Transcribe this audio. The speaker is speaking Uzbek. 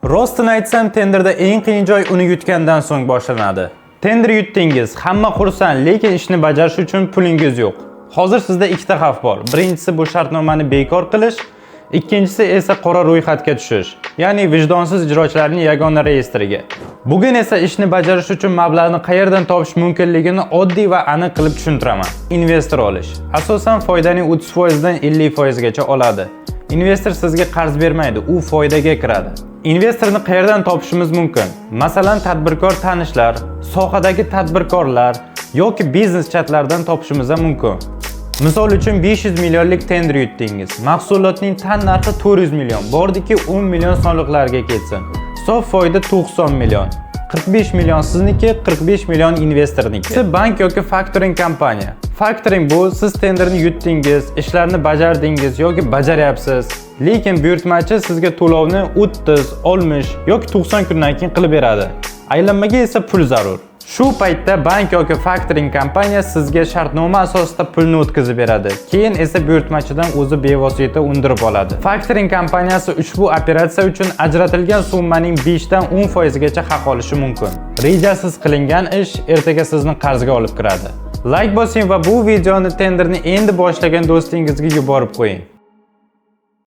Rostini aytsam, tenderda eng qiyin joy uni yutgandan so'ng boshlanadi. Tender yutdingiz, hamma xursand, lekin ishni bajarish uchun pulingiz yo'q. Hozir sizda ikkita xavf bor. Birinchisi bu shartnomani bekor qilish, ikkinchisi esa qora ro'yxatga tushish, ya'ni vijdonsiz ijrochilarning yagona reyestriga. Bugun esa ishni bajarish uchun mablag'ni qayerdan topish mumkinligini oddiy va aniq qilib tushuntiraman. Investor olish. Asosan foydaning 30% dan 50% gacha oladi. Investor sizga qarz bermaydi, u foydaga kiradi. Investorni qayerdan topishimiz mumkin? Masalan, tadbirkor tanishlar, sohadagi tadbirkorlar yoki biznes chatlardan topishimiz mumkin. Misol uchun 500 millionlik tender yutdingiz. Mahsulotning tan narxi 400 million. Bordiki 10 million soliqlarga ketsin. Sof foyda 90 million. 45 million sizniki, 45 million investorniki. Siz bank yoki faktoring kompaniya. Faktoring bu siz tenderni yutdingiz, ishlarni bajardingiz yoki bajaryapsiz. Lekin buyurtmachi sizga to'lovni 30, 60 yoki 90 kundan keyin qilib beradi. Aylanmaga esa pul zarur. Shu paytda bank yoki faktoring kompaniya sizga shartnoma asosida pulni o'tkazib beradi. Keyin esa buyurtmachidan o'zi bevosita undirib oladi. Faktoring kompaniyasi ushbu operatsiya uchun ajratilgan summaning 5 dan 10% gacha haq olishi mumkin. Rejasiz qilingan ish ertaga sizni qarzga olib kiradi. Like bosing va bu videoni tenderni endi boshlagan do'stingizga yuborib qo'ying.